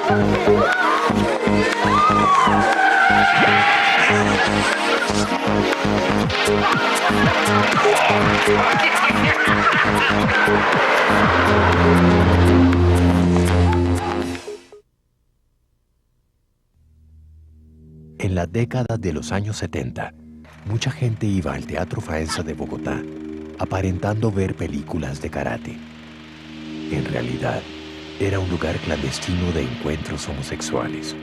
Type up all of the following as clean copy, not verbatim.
En la década de los años 70, mucha gente iba al Teatro Faenza de Bogotá, aparentando ver películas de karate. En realidad, era un lugar clandestino de encuentros homosexuales.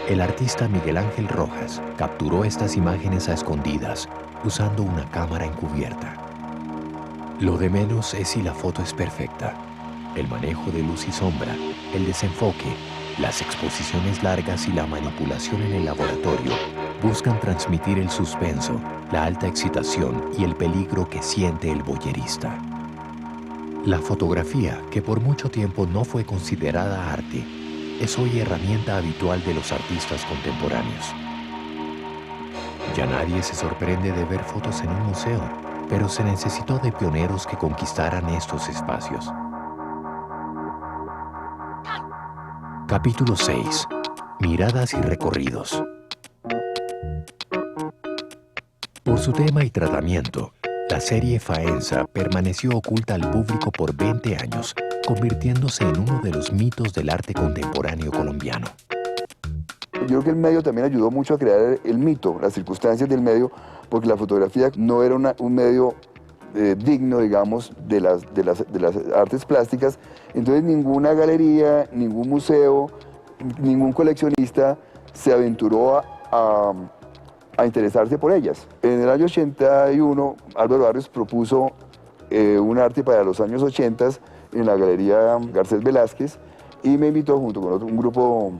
El artista Miguel Ángel Rojas capturó estas imágenes a escondidas usando una cámara encubierta. Lo de menos es si la foto es perfecta. El manejo de luz y sombra, el desenfoque, las exposiciones largas y la manipulación en el laboratorio buscan transmitir el suspenso, la alta excitación y el peligro que siente el voyerista. La fotografía, que por mucho tiempo no fue considerada arte, es hoy herramienta habitual de los artistas contemporáneos. Ya nadie se sorprende de ver fotos en un museo, pero se necesitó de pioneros que conquistaran estos espacios. Capítulo 6. Miradas y recorridos. Por su tema y tratamiento, la serie Faenza permaneció oculta al público por 20 años, convirtiéndose en uno de los mitos del arte contemporáneo colombiano. Yo creo que el medio también ayudó mucho a crear el mito, las circunstancias del medio, porque la fotografía no era un medio digno, digamos, de las artes plásticas. Entonces ninguna galería, ningún museo, ningún coleccionista se aventuró a interesarse por ellas. En el año 81, Álvaro Barrios propuso un arte para los años 80 en la Galería Garcés Velázquez y me invitó junto con un grupo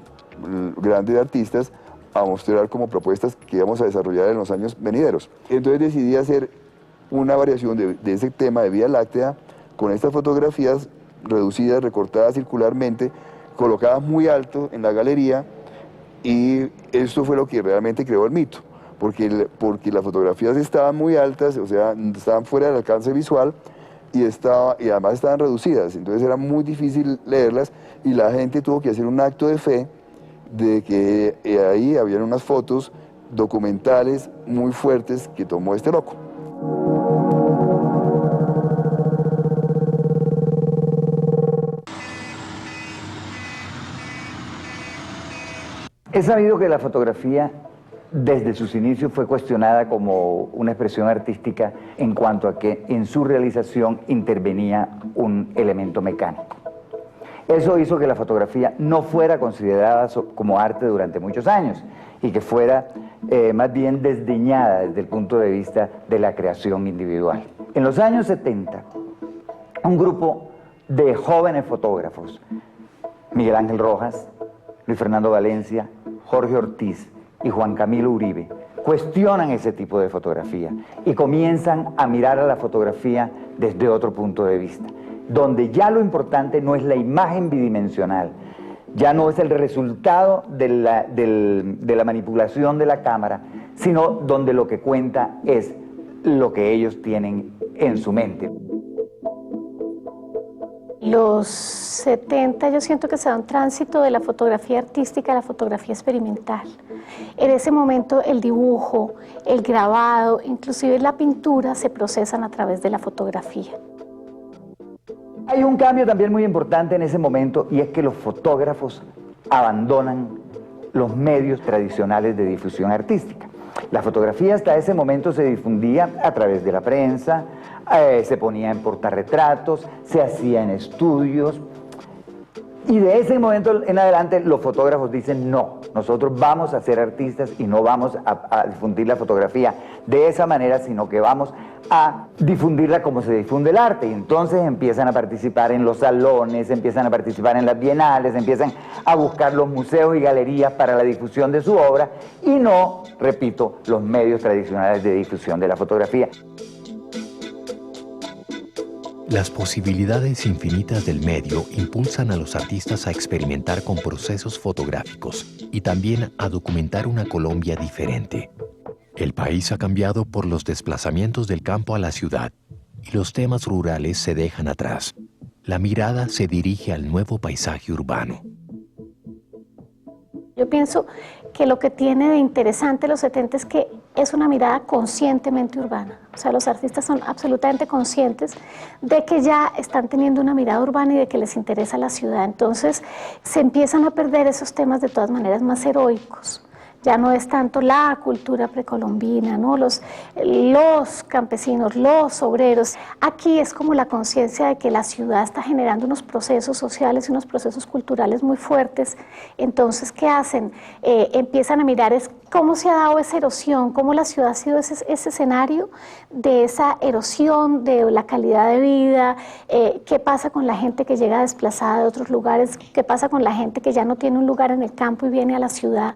grande de artistas a mostrar como propuestas que íbamos a desarrollar en los años venideros. Entonces decidí hacer una variación de ese tema de Vía Láctea con estas fotografías reducidas, recortadas circularmente, colocadas muy alto en la galería, y esto fue lo que realmente creó el mito, porque las fotografías estaban muy altas, o sea, estaban fuera del alcance visual y además estaban reducidas, entonces era muy difícil leerlas y la gente tuvo que hacer un acto de fe de que ahí habían unas fotos documentales muy fuertes que tomó este loco. Es sabido que la fotografía desde sus inicios fue cuestionada como una expresión artística en cuanto a que en su realización intervenía un elemento mecánico. Eso hizo que la fotografía no fuera considerada como arte durante muchos años y que fuera más bien desdeñada desde el punto de vista de la creación individual. En los años 70, un grupo de jóvenes fotógrafos, Miguel Ángel Rojas, Luis Fernando Valencia, Jorge Ortiz y Juan Camilo Uribe, cuestionan ese tipo de fotografía y comienzan a mirar a la fotografía desde otro punto de vista, donde ya lo importante no es la imagen bidimensional, ya no es el resultado de la manipulación de la cámara, sino donde lo que cuenta es lo que ellos tienen en su mente. Los 70 yo siento que se da un tránsito de la fotografía artística a la fotografía experimental. En ese momento el dibujo, el grabado, inclusive la pintura se procesan a través de la fotografía. Hay un cambio también muy importante en ese momento y es que los fotógrafos abandonan los medios tradicionales de difusión artística. La fotografía hasta ese momento se difundía a través de la prensa, se ponía en portarretratos, se hacía en estudios, y de ese momento en adelante los fotógrafos dicen no, nosotros vamos a ser artistas y no vamos a difundir la fotografía de esa manera, sino que vamos a difundirla como se difunde el arte. Y entonces empiezan a participar en los salones, empiezan a participar en las bienales, empiezan a buscar los museos y galerías para la difusión de su obra y no, repito, los medios tradicionales de difusión de la fotografía. Las posibilidades infinitas del medio impulsan a los artistas a experimentar con procesos fotográficos y también a documentar una Colombia diferente. El país ha cambiado por los desplazamientos del campo a la ciudad y los temas rurales se dejan atrás. La mirada se dirige al nuevo paisaje urbano. Yo pienso que lo que tiene de interesante los 70 es que es una mirada conscientemente urbana. O sea, los artistas son absolutamente conscientes de que ya están teniendo una mirada urbana y de que les interesa la ciudad. Entonces, se empiezan a perder esos temas de todas maneras más heroicos. Ya no es tanto la cultura precolombina, ¿no? Los campesinos, los obreros. Aquí es como la conciencia de que la ciudad está generando unos procesos sociales y unos procesos culturales muy fuertes. Entonces, ¿qué hacen? Empiezan a mirar es cómo se ha dado esa erosión, cómo la ciudad ha sido ese escenario de esa erosión de la calidad de vida, qué pasa con la gente que llega desplazada de otros lugares, qué pasa con la gente que ya no tiene un lugar en el campo y viene a la ciudad.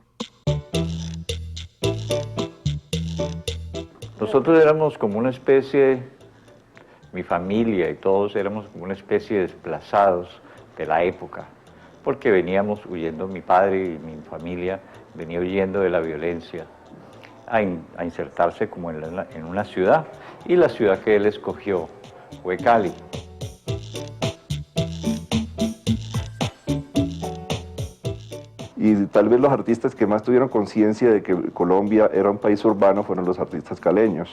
Nosotros éramos como una especie, mi familia y todos éramos como una especie de desplazados de la época, porque veníamos huyendo, mi padre y mi familia venía huyendo de la violencia a insertarse como en una ciudad, y la ciudad que él escogió fue Cali. Y tal vez los artistas que más tuvieron conciencia de que Colombia era un país urbano fueron los artistas caleños.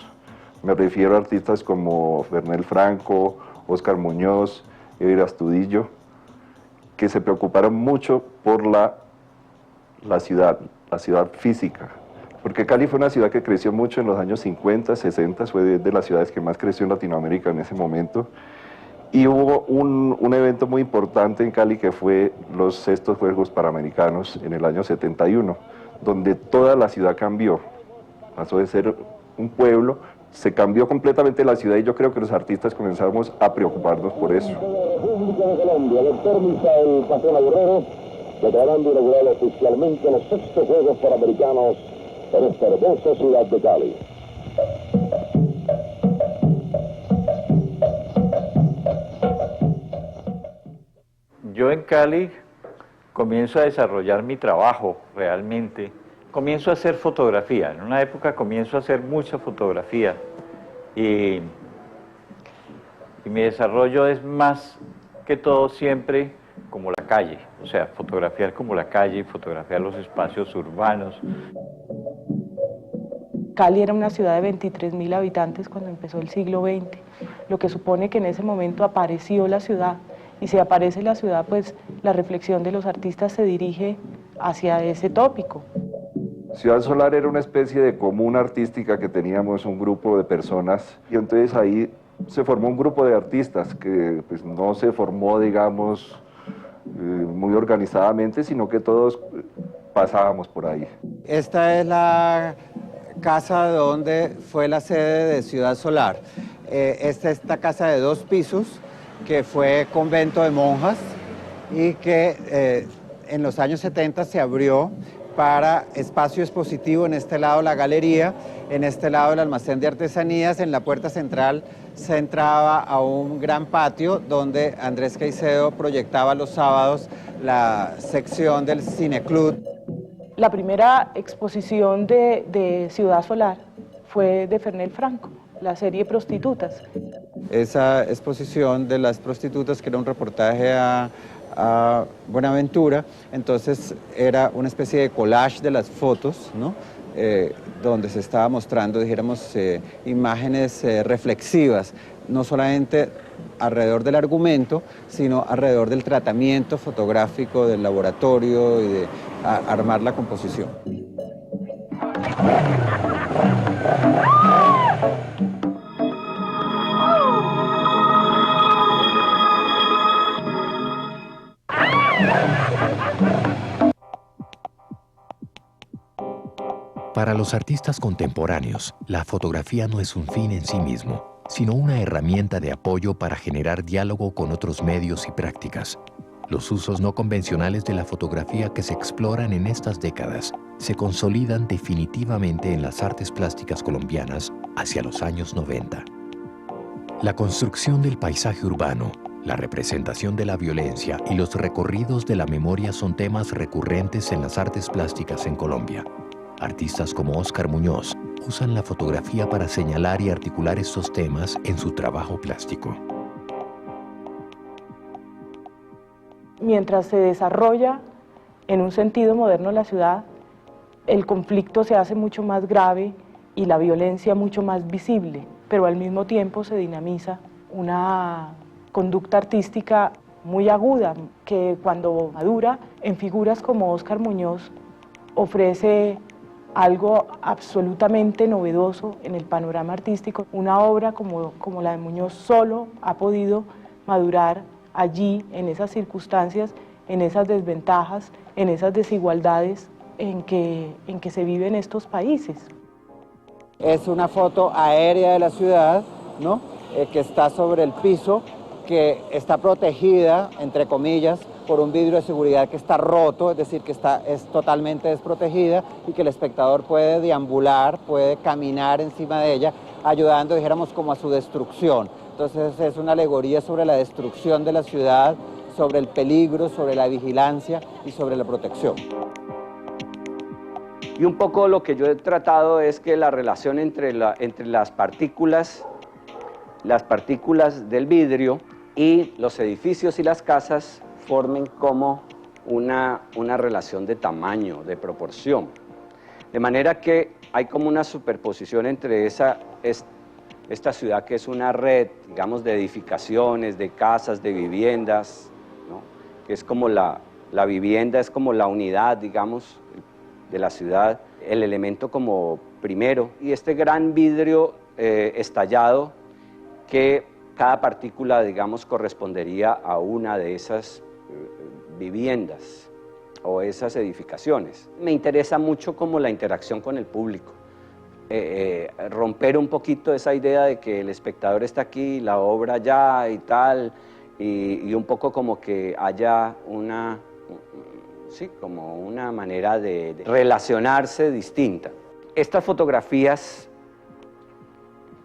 Me refiero a artistas como Fernel Franco, Óscar Muñoz, Edir Astudillo, que se preocuparon mucho por la ciudad física. Porque Cali fue una ciudad que creció mucho en los años 50, 60, fue de las ciudades que más creció en Latinoamérica en ese momento. Y hubo un evento muy importante en Cali que fue los sextos Juegos Panamericanos en el año 71, donde toda la ciudad cambió. Pasó de ser un pueblo, se cambió completamente la ciudad, y yo creo que los artistas comenzamos a preocuparnos por eso. Declarando inaugurado oficialmente los sextos Juegos Panamericanos en esta hermosa ciudad de Cali. Yo en Cali comienzo a desarrollar mi trabajo realmente, comienzo a hacer fotografía, en una época comienzo a hacer mucha fotografía y mi desarrollo es más que todo siempre como la calle, o sea, fotografiar como la calle, fotografiar los espacios urbanos. Cali era una ciudad de 23.000 habitantes cuando empezó el siglo XX, lo que supone que en ese momento apareció la ciudad, y si aparece la ciudad, pues la reflexión de los artistas se dirige hacia ese tópico. Ciudad Solar era una especie de comuna artística que teníamos un grupo de personas, y entonces ahí se formó un grupo de artistas que pues, no se formó, digamos, muy organizadamente, sino que todos pasábamos por ahí. Esta es la casa donde fue la sede de Ciudad Solar. Esta casa de 2 pisos, que fue convento de monjas y que en los años 70 se abrió para espacio expositivo. En este lado la galería, en este lado el almacén de artesanías. En la puerta central se entraba a un gran patio donde Andrés Caicedo proyectaba los sábados la sección del Cineclub. La primera exposición de Ciudad Solar fue de Fernel Franco, la serie Prostitutas. Esa exposición de las prostitutas, que era un reportaje a Buenaventura, entonces era una especie de collage de las fotos, ¿no? Donde se estaba mostrando, dijéramos, imágenes reflexivas, no solamente alrededor del argumento, sino alrededor del tratamiento fotográfico del laboratorio y de armar la composición. Para los artistas contemporáneos, la fotografía no es un fin en sí mismo, sino una herramienta de apoyo para generar diálogo con otros medios y prácticas. Los usos no convencionales de la fotografía que se exploran en estas décadas se consolidan definitivamente en las artes plásticas colombianas hacia los años 90. La construcción del paisaje urbano, la representación de la violencia y los recorridos de la memoria son temas recurrentes en las artes plásticas en Colombia. Artistas como Óscar Muñoz usan la fotografía para señalar y articular estos temas en su trabajo plástico. Mientras se desarrolla En un sentido moderno de la ciudad, el conflicto se hace mucho más grave y la violencia mucho más visible, pero al mismo tiempo se dinamiza una conducta artística muy aguda, que cuando madura en figuras como Óscar Muñoz ofrece algo absolutamente novedoso en el panorama artístico. Una obra como la de Muñoz solo ha podido madurar allí, en esas circunstancias, en esas desventajas, en esas desigualdades en que se viven estos países. Es una foto aérea de la ciudad, ¿no? Que está sobre el piso, que está protegida, entre comillas, por un vidrio de seguridad que está roto, es decir, que es totalmente desprotegida y que el espectador puede deambular, puede caminar encima de ella, ayudando, dijéramos, como a su destrucción. Entonces es una alegoría sobre la destrucción de la ciudad, sobre el peligro, sobre la vigilancia y sobre la protección. Y un poco lo que yo he tratado es que la relación entre las partículas del vidrio y los edificios y las casas formen como una relación de tamaño, de proporción. De manera que hay como una superposición entre esta ciudad que es una red, digamos, de edificaciones, de casas, de viviendas, ¿no? Que es como la vivienda, es como la unidad, digamos, de la ciudad, el elemento como primero, y este gran vidrio estallado que cada partícula, digamos, correspondería a una de esas viviendas o esas edificaciones. Me interesa mucho como la interacción con el público, romper un poquito esa idea de que el espectador está aquí, la obra allá y tal, y un poco como que haya como una manera de relacionarse distinta. Estas fotografías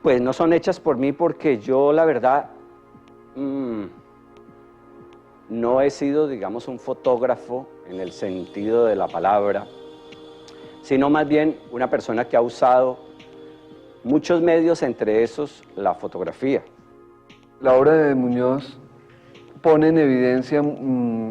pues no son hechas por mí porque yo la verdad no he sido, digamos, un fotógrafo en el sentido de la palabra, sino más bien una persona que ha usado muchos medios, entre esos la fotografía. La obra de Muñoz pone en evidencia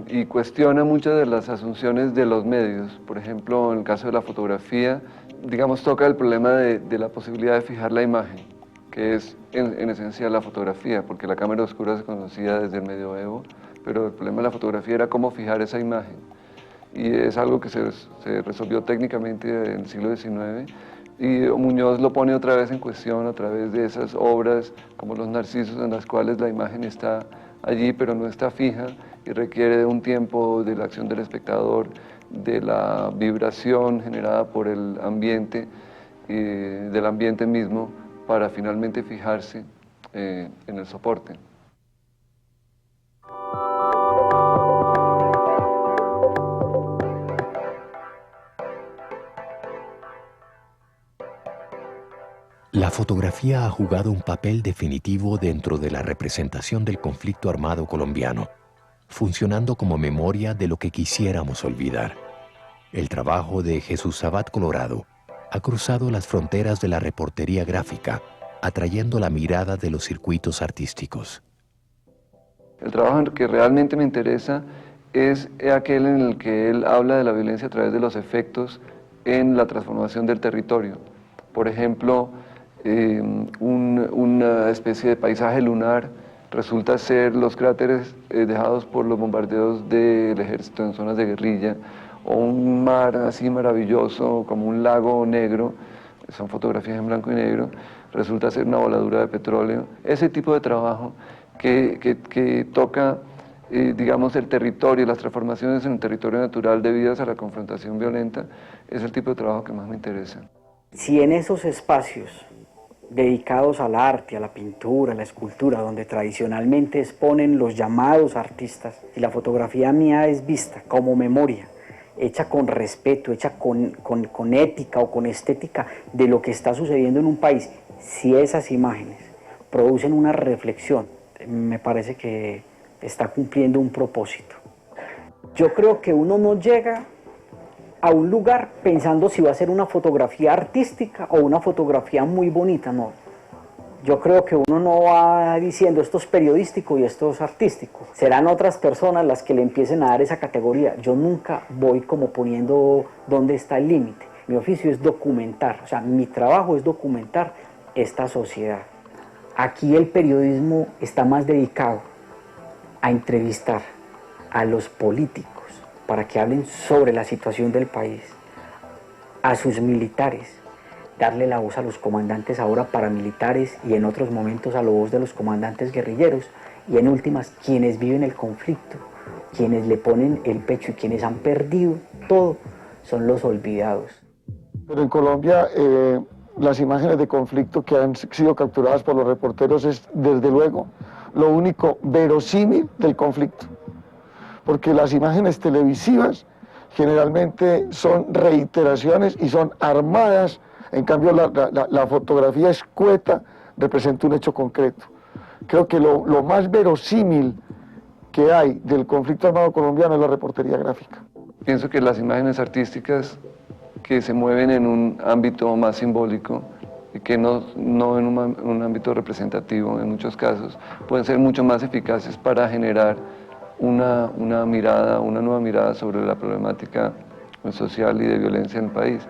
y cuestiona muchas de las asunciones de los medios. Por ejemplo, en el caso de la fotografía, digamos, toca el problema de la posibilidad de fijar la imagen, que es en esencia la fotografía, porque la cámara oscura se conocía desde el medioevo, pero el problema de la fotografía era cómo fijar esa imagen. Y es algo que se resolvió técnicamente en el siglo XIX, y Muñoz lo pone otra vez en cuestión a través de esas obras como Los Narcisos, en las cuales la imagen está allí pero no está fija y requiere de un tiempo, de la acción del espectador, de la vibración generada por el ambiente, del ambiente mismo, para finalmente fijarse en el soporte. La fotografía ha jugado un papel definitivo dentro de la representación del conflicto armado colombiano, funcionando como memoria de lo que quisiéramos olvidar. El trabajo de Jesús Sabat Colorado ha cruzado las fronteras de la reportería gráfica, atrayendo la mirada de los circuitos artísticos. El trabajo que realmente me interesa es aquel en el que él habla de la violencia a través de los efectos en la transformación del territorio. Por ejemplo, una especie de paisaje lunar resulta ser los cráteres dejados por los bombardeos del ejército en zonas de guerrilla, o un mar así maravilloso como un lago negro, son fotografías en blanco y negro, resulta ser una voladura de petróleo. Ese tipo de trabajo que toca, digamos, el territorio, las transformaciones en el territorio natural debidas a la confrontación violenta, es el tipo de trabajo que más me interesa. Si en esos espacios dedicados al arte, a la pintura, a la escultura, donde tradicionalmente exponen los llamados artistas, y la fotografía mía es vista como memoria, hecha con respeto, hecha con ética o con estética de lo que está sucediendo en un país, si esas imágenes producen una reflexión, me parece que está cumpliendo un propósito. Yo creo que uno no llega a un lugar pensando si va a ser una fotografía artística o una fotografía muy bonita, no. Yo creo que uno no va diciendo esto es periodístico y esto es artístico. Serán otras personas las que le empiecen a dar esa categoría. Yo nunca voy como poniendo dónde está el límite. Mi oficio es documentar, o sea, mi trabajo es documentar esta sociedad. Aquí el periodismo está más dedicado a entrevistar a los políticos para que hablen sobre la situación del país, a sus militares, darle la voz a los comandantes ahora paramilitares y en otros momentos a la voz de los comandantes guerrilleros y en últimas quienes viven el conflicto, quienes le ponen el pecho y quienes han perdido todo son los olvidados. Pero en Colombia las imágenes de conflicto que han sido capturadas por los reporteros es desde luego lo único verosímil del conflicto, porque las imágenes televisivas generalmente son reiteraciones y son armadas. En cambio, la fotografía escueta representa un hecho concreto. Creo que lo más verosímil que hay del conflicto armado colombiano es la reportería gráfica. Pienso que las imágenes artísticas que se mueven en un ámbito más simbólico y que no en un ámbito representativo en muchos casos, pueden ser mucho más eficaces para generar una nueva mirada sobre la problemática social y de violencia en el país.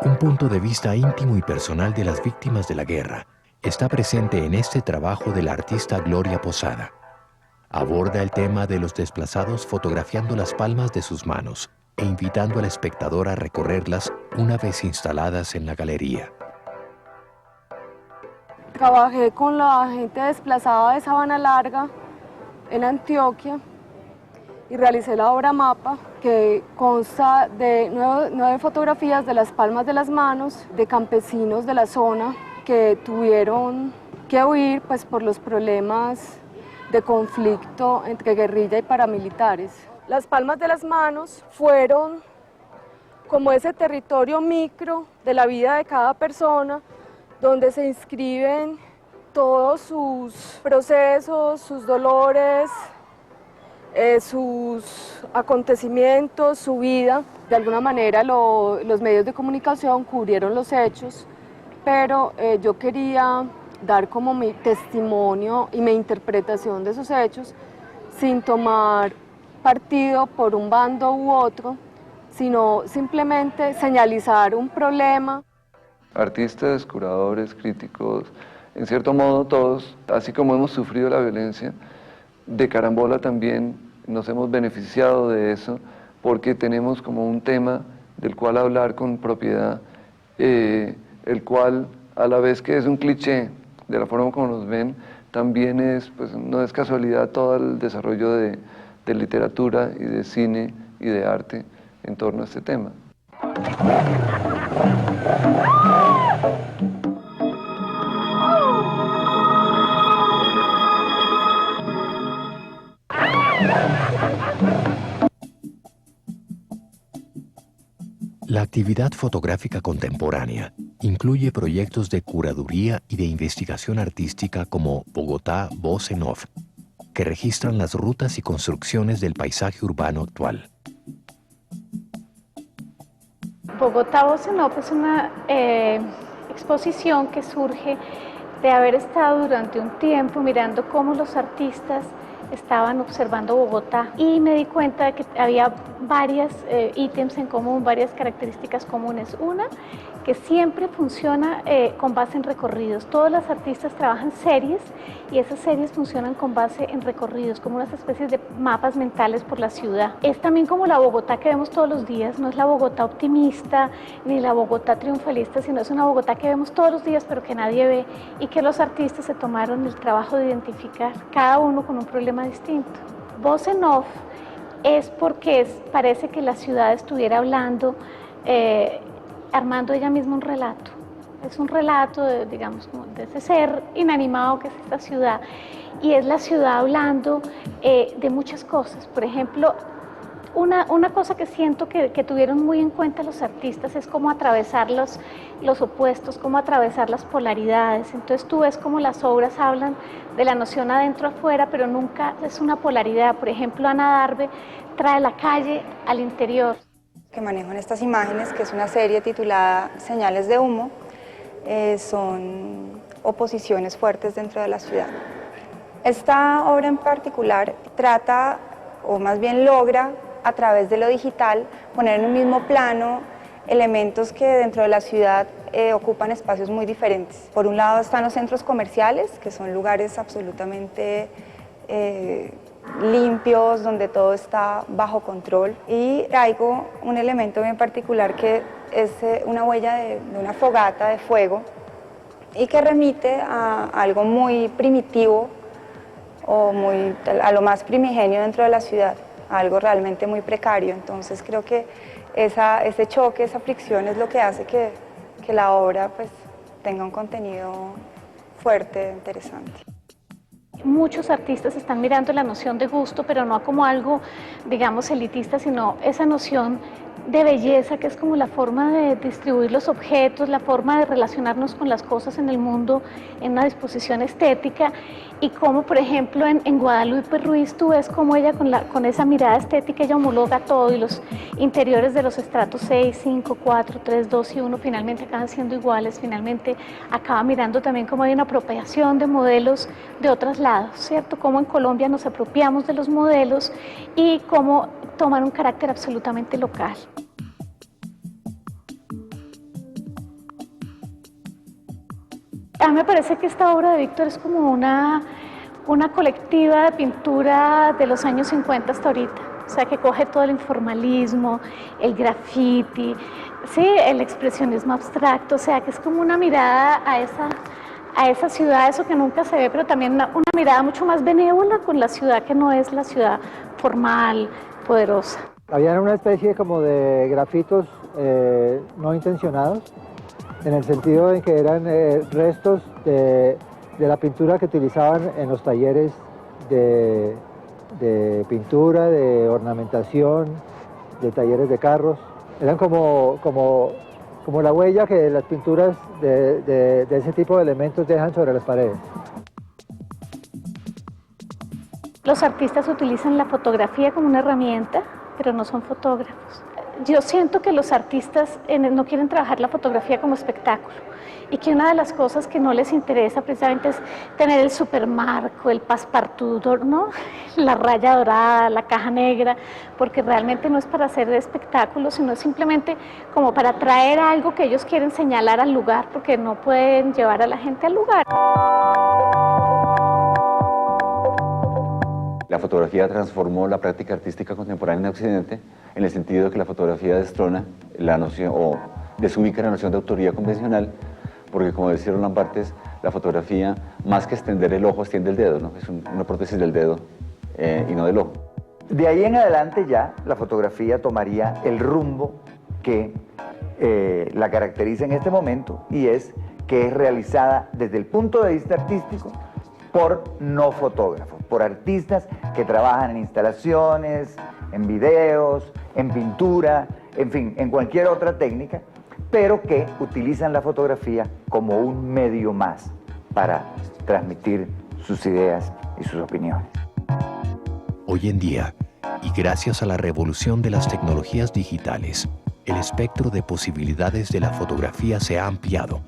Un punto de vista íntimo y personal de las víctimas de la guerra está presente en este trabajo de la artista Gloria Posada. Aborda el tema de los desplazados fotografiando las palmas de sus manos e invitando al espectador a recorrerlas una vez instaladas en la galería. Trabajé con la gente desplazada de Sabana Larga en Antioquia y realicé la obra Mapa, que consta de 9 fotografías de las palmas de las manos de campesinos de la zona que tuvieron que huir pues, por los problemas de conflicto entre guerrilla y paramilitares. Las palmas de las manos fueron como ese territorio micro de la vida de cada persona, donde se inscriben todos sus procesos, sus dolores, sus acontecimientos, su vida. De alguna manera los medios de comunicación cubrieron los hechos, pero yo quería dar como mi testimonio y mi interpretación de esos hechos sin tomar partido por un bando u otro, sino simplemente señalizar un problema. Artistas, curadores, críticos, en cierto modo todos, así como hemos sufrido la violencia, de carambola también nos hemos beneficiado de eso porque tenemos como un tema del cual hablar con propiedad, el cual a la vez que es un cliché de la forma como nos ven, también es, pues no es casualidad todo el desarrollo de literatura y de cine y de arte en torno a este tema. La actividad fotográfica contemporánea incluye proyectos de curaduría y de investigación artística como Bogotá Voz en Off, que registran las rutas y construcciones del paisaje urbano actual. Bogotá Voz en Off es una exposición que surge de haber estado durante un tiempo mirando cómo los artistas estaban observando Bogotá y me di cuenta de que había varios ítems en común, varias características comunes. Una, que siempre funciona con base en recorridos. Todos los artistas trabajan series y esas series funcionan con base en recorridos, como unas especies de mapas mentales por la ciudad. Es también como la Bogotá que vemos todos los días, no es la Bogotá optimista ni la Bogotá triunfalista, sino es una Bogotá que vemos todos los días pero que nadie ve y que los artistas se tomaron el trabajo de identificar, cada uno con un problema distinto. Voz en Off es porque parece que la ciudad estuviera hablando, armando ella misma un relato. Es un relato, digamos, de ese ser inanimado que es esta ciudad. Y es la ciudad hablando de muchas cosas. Por ejemplo, una cosa que siento que tuvieron muy en cuenta los artistas es cómo atravesar los opuestos, cómo atravesar las polaridades. Entonces tú ves cómo las obras hablan de la noción adentro-afuera, pero nunca es una polaridad. Por ejemplo, Ana Darve trae la calle al interior. que manejo en estas imágenes, que es una serie titulada Señales de humo, son oposiciones fuertes dentro de la ciudad. Esta obra en particular trata, o más bien logra, a través de lo digital, poner en un mismo plano elementos que dentro de la ciudad ocupan espacios muy diferentes. Por un lado están los centros comerciales, que son lugares absolutamente limpios, donde todo está bajo control, y traigo un elemento bien particular que es una huella de una fogata de fuego y que remite a algo muy primitivo o a lo más primigenio dentro de la ciudad, algo realmente muy precario. Entonces creo que ese choque, esa fricción es lo que hace que la obra pues, tenga un contenido fuerte, interesante. Muchos artistas están mirando la noción de gusto, pero no como algo, digamos, elitista, sino esa noción de belleza, que es como la forma de distribuir los objetos, la forma de relacionarnos con las cosas en el mundo, en una disposición estética, y como, por ejemplo, en Guadalupe Ruiz, tú ves como ella con esa mirada estética, ella homologa todo, y los interiores de los estratos 6, 5, 4, 3, 2 y 1 finalmente acaban siendo iguales, finalmente acaba mirando también como hay una apropiación de modelos de otros lados, ¿cierto? Como en Colombia nos apropiamos de los modelos y cómo toman un carácter absolutamente local. A mí me parece que esta obra de Víctor es como una colectiva de pintura de los años 50 hasta ahorita, o sea, que coge todo el informalismo, el graffiti, sí, el expresionismo abstracto, o sea, que es como una mirada a esa ciudad, eso que nunca se ve, pero también una mirada mucho más benévola con la ciudad, que no es la ciudad formal, poderosa. Había una especie como de grafitos no intencionados, en el sentido de que eran restos de la pintura que utilizaban en los talleres de pintura, de ornamentación, de talleres de carros. Eran como la huella que las pinturas de ese tipo de elementos dejan sobre las paredes. Los artistas utilizan la fotografía como una herramienta, pero no son fotógrafos. Yo siento que los artistas no quieren trabajar la fotografía como espectáculo y que una de las cosas que no les interesa precisamente es tener el supermarco, el passepartout, ¿no? La raya dorada, la caja negra, porque realmente no es para hacer espectáculos, sino es simplemente como para traer algo que ellos quieren señalar al lugar, porque no pueden llevar a la gente al lugar. La fotografía transformó la práctica artística contemporánea en Occidente en el sentido de que la fotografía destrona la noción o desubica la noción de autoría convencional, porque como decía Roland Barthes, la fotografía, más que extender el ojo, extiende el dedo, ¿no? Es una prótesis del dedo y no del ojo. De ahí en adelante ya la fotografía tomaría el rumbo que la caracteriza en este momento, y es que es realizada desde el punto de vista artístico por no fotógrafos, por artistas que trabajan en instalaciones, en videos, en pintura, en fin, en cualquier otra técnica, pero que utilizan la fotografía como un medio más para transmitir sus ideas y sus opiniones. Hoy en día, y gracias a la revolución de las tecnologías digitales, el espectro de posibilidades de la fotografía se ha ampliado,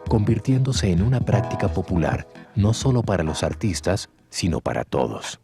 convirtiéndose en una práctica popular no solo para los artistas, sino para todos.